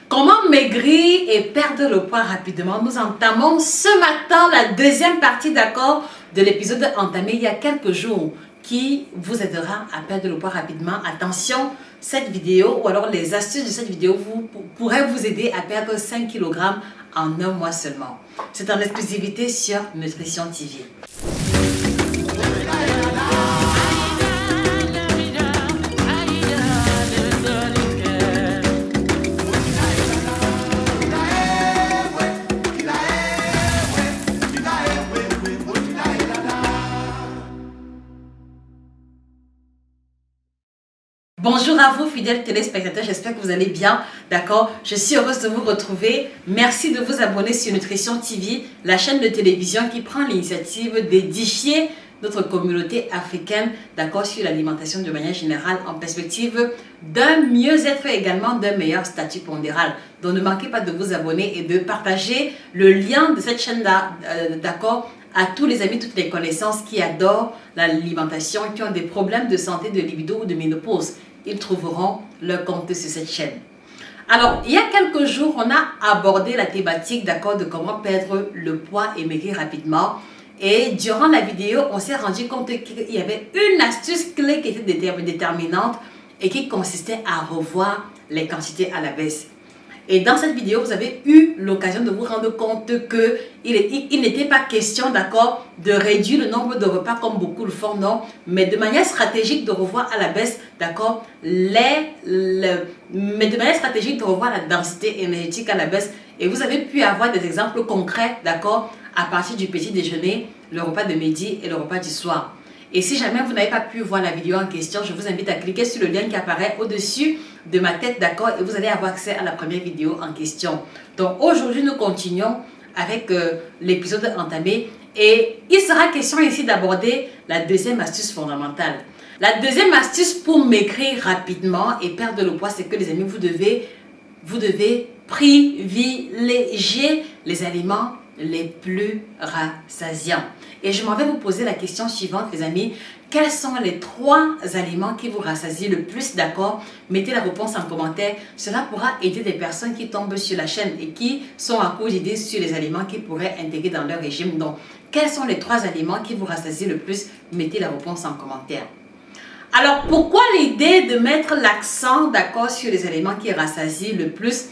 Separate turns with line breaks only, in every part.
Comment maigrir et perdre le poids rapidement? Nous entamons ce matin la deuxième partie, d'accord, de l'épisode entamé il y a quelques jours qui vous aidera à perdre le poids rapidement. Attention, cette vidéo ou alors les astuces de cette vidéo pourraient vous aider à perdre 5 kg en un mois seulement. C'est en exclusivité sur Nutrition TV. Bonjour à vous fidèles téléspectateurs, j'espère que vous allez bien, d'accord? Je suis heureuse de vous retrouver. Merci de vous abonner sur Nutrition TV, la chaîne de télévision qui prend l'initiative d'édifier notre communauté africaine, d'accord, sur l'alimentation de manière générale en perspective d'un mieux-être et également d'un meilleur statut pondéral. Donc ne manquez pas de vous abonner et de partager le lien de cette chaîne-là, d'accord, à tous les amis, toutes les connaissances qui adorent l'alimentation, qui ont des problèmes de santé, de libido ou de ménopause. Ils trouveront leur compte sur cette chaîne. Alors, il y a quelques jours, on a abordé la thématique, d'accord, de comment perdre le poids et maigrir rapidement. Et durant la vidéo, on s'est rendu compte qu'il y avait une astuce clé qui était déterminante et qui consistait à revoir les quantités à la baisse. Et dans cette vidéo, vous avez eu l'occasion de vous rendre compte qu'il n'était pas question, d'accord, de réduire le nombre de repas comme beaucoup le font, non, mais de manière stratégique de revoir à la baisse, d'accord, mais de manière stratégique de revoir la densité énergétique à la baisse. Et vous avez pu avoir des exemples concrets, d'accord, à partir du petit déjeuner, le repas de midi et le repas du soir. Et si jamais vous n'avez pas pu voir la vidéo en question, je vous invite à cliquer sur le lien qui apparaît au-dessus de ma tête, d'accord, et vous allez avoir accès à la première vidéo en question. Donc aujourd'hui, nous continuons avec l'épisode entamé et il sera question ici d'aborder la deuxième astuce fondamentale. La deuxième astuce pour maigrir rapidement et perdre le poids, c'est que les amis, vous devez privilégier les aliments les plus rassasiants. Et je m'en vais vous poser la question suivante, les amis. Quels sont les 3 aliments qui vous rassasient le plus, d'accord? Mettez la réponse en commentaire. Cela pourra aider des personnes qui tombent sur la chaîne et qui sont à court d'idées sur les aliments qu'ils pourraient intégrer dans leur régime. Donc, quels sont les 3 aliments qui vous rassasient le plus? Mettez la réponse en commentaire. Alors, pourquoi l'idée de mettre l'accent, d'accord, sur les aliments qui rassasient le plus?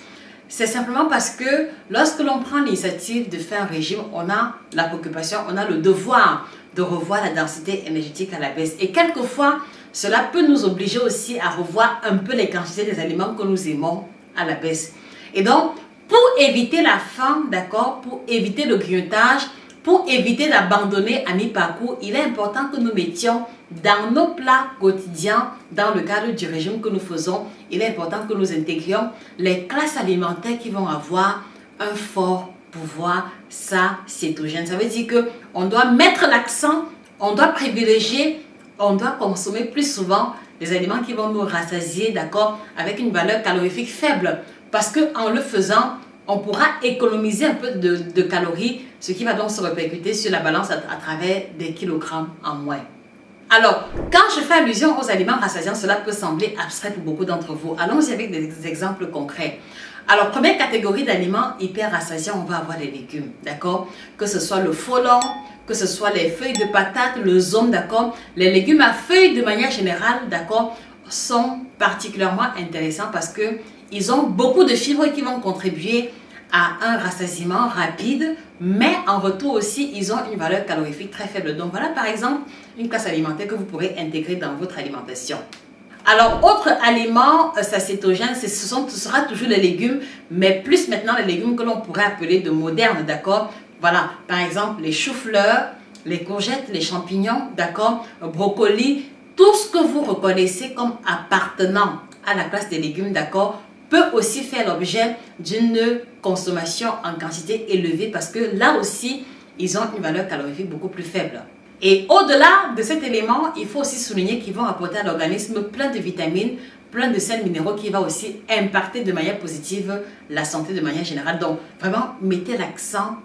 C'est simplement parce que lorsque l'on prend l'initiative de faire un régime, on a la préoccupation, on a le devoir de revoir la densité énergétique à la baisse. Et quelquefois, cela peut nous obliger aussi à revoir un peu les quantités des aliments que nous aimons à la baisse. Et donc, pour éviter la faim, d'accord, pour éviter le grignotage, pour éviter d'abandonner à mi-parcours, il est important que nous mettions dans nos plats quotidiens, dans le cadre du régime que nous faisons, il est important que nous intégrions les classes alimentaires qui vont avoir un fort pouvoir satiétogène. Ça veut dire qu'on doit mettre l'accent, on doit privilégier, on doit consommer plus souvent les aliments qui vont nous rassasier, d'accord, avec une valeur calorifique faible. Parce qu'en le faisant, on pourra économiser un peu de calories, ce qui va donc se répercuter sur la balance à travers des kilogrammes en moins. Alors, quand je fais allusion aux aliments rassasiants, cela peut sembler abstrait pour beaucoup d'entre vous. Allons-y avec des exemples concrets. Alors, première catégorie d'aliments hyper rassasiants, on va avoir les légumes, d'accord? Que ce soit le folon, que ce soit les feuilles de patate, le zone, d'accord? Les légumes à feuilles, de manière générale, d'accord, sont particulièrement intéressants parce qu'ils ont beaucoup de fibres qui vont contribuer à un rassasiement rapide, mais en retour aussi, ils ont une valeur calorifique très faible. Donc voilà par exemple une classe alimentaire que vous pourrez intégrer dans votre alimentation. Alors, autre aliment satiétogène, ce sera toujours les légumes, mais plus maintenant les légumes que l'on pourrait appeler de modernes, d'accord? Voilà, par exemple les choux-fleurs, les courgettes, les champignons, d'accord? Brocoli, tout ce que vous reconnaissez comme appartenant à la classe des légumes, d'accord, peut aussi faire l'objet d'une consommation en quantité élevée parce que là aussi, ils ont une valeur calorifique beaucoup plus faible. Et au-delà de cet élément, il faut aussi souligner qu'ils vont apporter à l'organisme plein de vitamines, plein de sels minéraux qui va aussi impacter de manière positive la santé de manière générale. Donc, vraiment, mettez l'accent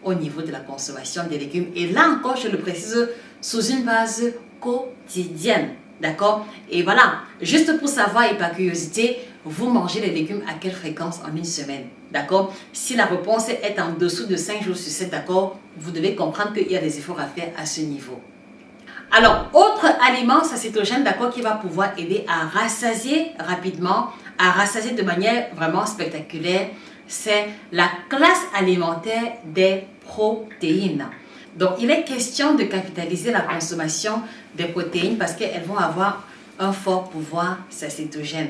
au niveau de la consommation des légumes. Et là encore, je le précise, sous une base quotidienne. D'accord? Et voilà, juste pour savoir et par curiosité, vous mangez les légumes à quelle fréquence en une semaine? D'accord? Si la réponse est en dessous de 5 jours sur 7, d'accord, vous devez comprendre qu'il y a des efforts à faire à ce niveau. Alors, autre aliment sacétogène, d'accord, qui va pouvoir aider à rassasier rapidement, à rassasier de manière vraiment spectaculaire, c'est la classe alimentaire des protéines. Donc, il est question de capitaliser la consommation des protéines parce qu'elles vont avoir un fort pouvoir sacétogène.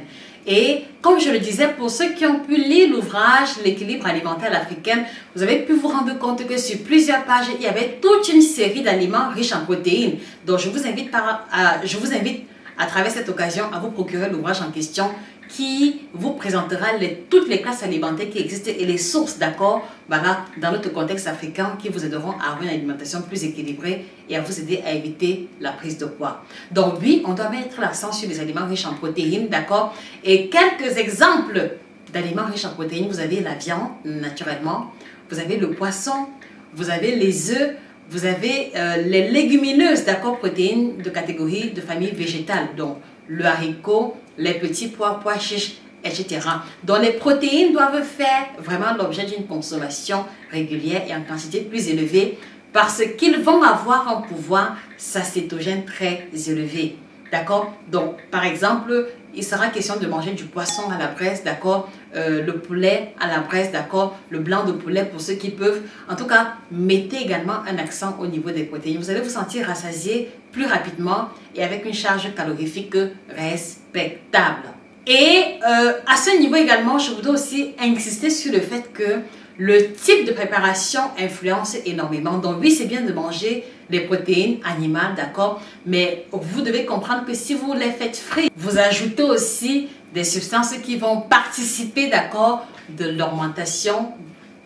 Et comme je le disais, pour ceux qui ont pu lire l'ouvrage L'équilibre alimentaire africain, vous avez pu vous rendre compte que sur plusieurs pages, il y avait toute une série d'aliments riches en protéines. Donc, je vous invite à travers cette occasion à vous procurer l'ouvrage en question qui vous présentera toutes les classes alimentaires qui existent et les sources, d'accord, voilà, dans notre contexte africain qui vous aideront à avoir une alimentation plus équilibrée et à vous aider à éviter la prise de poids. Donc oui, on doit mettre l'accent sur les aliments riches en protéines, d'accord, et quelques exemples d'aliments riches en protéines, vous avez la viande, naturellement, vous avez le poisson, vous avez les œufs, vous avez les légumineuses, d'accord, protéines de catégorie de famille végétale, donc le haricot, les petits pois, pois chiches, etc. Donc les protéines doivent faire vraiment l'objet d'une consommation régulière et en quantité plus élevée parce qu'ils vont avoir un pouvoir sacétogène très élevé. D'accord? Donc, par exemple, il sera question de manger du poisson à la braise, d'accord? Le poulet à la braise, d'accord? Le blanc de poulet pour ceux qui peuvent. En tout cas, mettez également un accent au niveau des protéines. Vous allez vous sentir rassasié plus rapidement et avec une charge calorifique respectable. Et à ce niveau également, je voudrais aussi insister sur le fait que le type de préparation influence énormément. Donc oui, c'est bien de manger les protéines animales, d'accord? Mais vous devez comprendre que si vous les faites frites, vous ajoutez aussi des substances qui vont participer, d'accord, de l'augmentation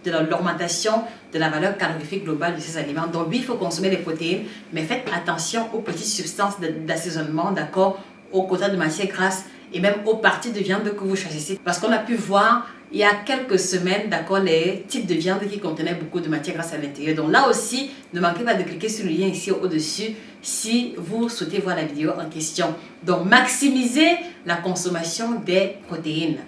de la valeur calorifique globale de ces aliments. Donc oui, il faut consommer les protéines, mais faites attention aux petites substances d'assaisonnement, d'accord, aux quotas de matières grasses et même aux parties de viande que vous choisissez. Parce qu'on a pu voir il y a quelques semaines, d'accord, les types de viande qui contenaient beaucoup de matières grasses à l'intérieur. Donc là aussi, ne manquez pas de cliquer sur le lien ici au-dessus si vous souhaitez voir la vidéo en question. Donc, maximisez la consommation des protéines.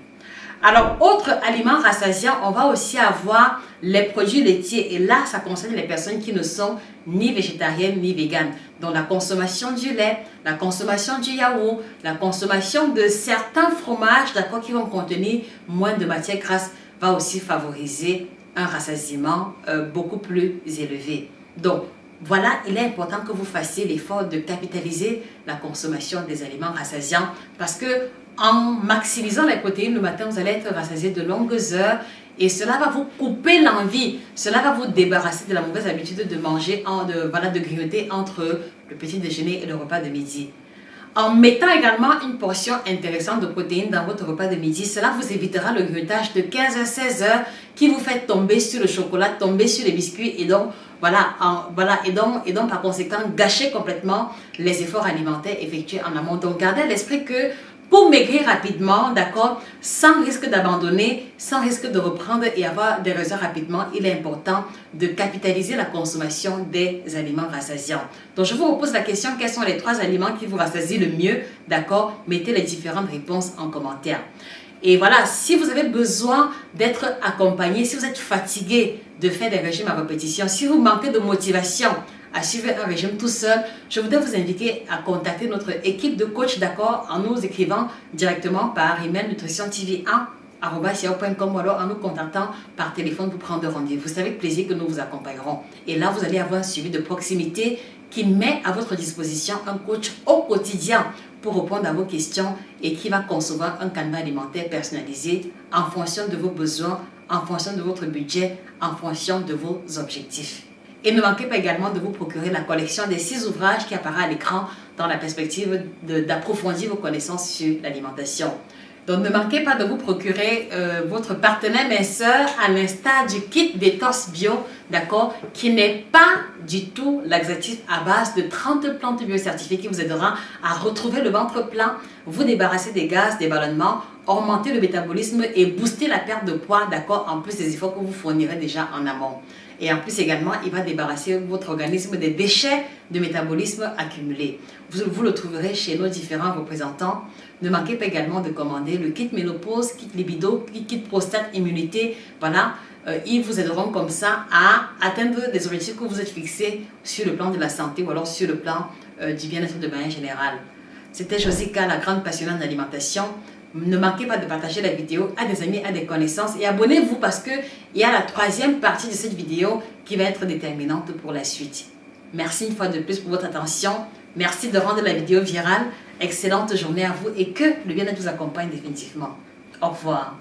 Alors, autre aliment rassasiant, on va aussi avoir les produits laitiers. Et là, ça concerne les personnes qui ne sont ni végétariennes ni véganes. Donc, la consommation du lait, la consommation du yaourt, la consommation de certains fromages, d'accord, qui vont contenir moins de matière grasse, va aussi favoriser un rassasiement beaucoup plus élevé. Donc, voilà, il est important que vous fassiez l'effort de capitaliser la consommation des aliments rassasiants parce que en maximisant les protéines le matin, vous allez être rassasié de longues heures et cela va vous couper l'envie. Cela va vous débarrasser de la mauvaise habitude de manger, de grignoter entre le petit déjeuner et le repas de midi. En mettant également une portion intéressante de protéines dans votre repas de midi, cela vous évitera le grignotage de 15 à 16 heures qui vous fait tomber sur le chocolat, tomber sur les biscuits et donc, par conséquent, gâcher complètement les efforts alimentaires effectués en amont. Donc, gardez à l'esprit que pour maigrir rapidement, d'accord, sans risque d'abandonner, sans risque de reprendre et avoir des résultats rapidement, il est important de capitaliser la consommation des aliments rassasiants. Donc, je vous repose la question, quels sont les 3 aliments qui vous rassasient le mieux, d'accord? Mettez les différentes réponses en commentaire. Et voilà, si vous avez besoin d'être accompagné, si vous êtes fatigué de faire des régimes à répétition, si vous manquez de motivation à suivre un régime tout seul, je voudrais vous inviter à contacter notre équipe de coach, d'accord, en nous écrivant directement par email nutritiontv1@yahoo.com ou alors en nous contactant par téléphone pour prendre rendez-vous. C'est avec plaisir que nous vous accompagnerons. Et là, vous allez avoir un suivi de proximité qui met à votre disposition un coach au quotidien pour répondre à vos questions et qui va concevoir un canevas alimentaire personnalisé en fonction de vos besoins, en fonction de votre budget, en fonction de vos objectifs. Et ne manquez pas également de vous procurer la collection des 6 ouvrages qui apparaît à l'écran dans la perspective d'approfondir vos connaissances sur l'alimentation. Donc ne manquez pas de vous procurer votre partenaire minceur à l'instar du kit Détox Bio, d'accord, qui n'est pas du tout laxatif à base de 30 plantes bio certifiées qui vous aidera à retrouver le ventre plein, vous débarrasser des gaz, des ballonnements, augmenter le métabolisme et booster la perte de poids, d'accord, en plus des efforts que vous fournirez déjà en amont. Et en plus également, il va débarrasser votre organisme des déchets de métabolisme accumulés. Vous le trouverez chez nos différents représentants. Ne manquez pas également de commander le kit ménopause, kit libido, kit prostate, immunité. Voilà, ils vous aideront comme ça à atteindre les objectifs que vous êtes fixés sur le plan de la santé ou alors sur le plan du bien-être de manière générale. C'était Josica, la grande passionnante d'alimentation. Ne manquez pas de partager la vidéo à des amis, à des connaissances et abonnez-vous parce qu'il y a la troisième partie de cette vidéo qui va être déterminante pour la suite. Merci une fois de plus pour votre attention. Merci de rendre la vidéo virale. Excellente journée à vous et que le bien-être vous accompagne définitivement. Au revoir.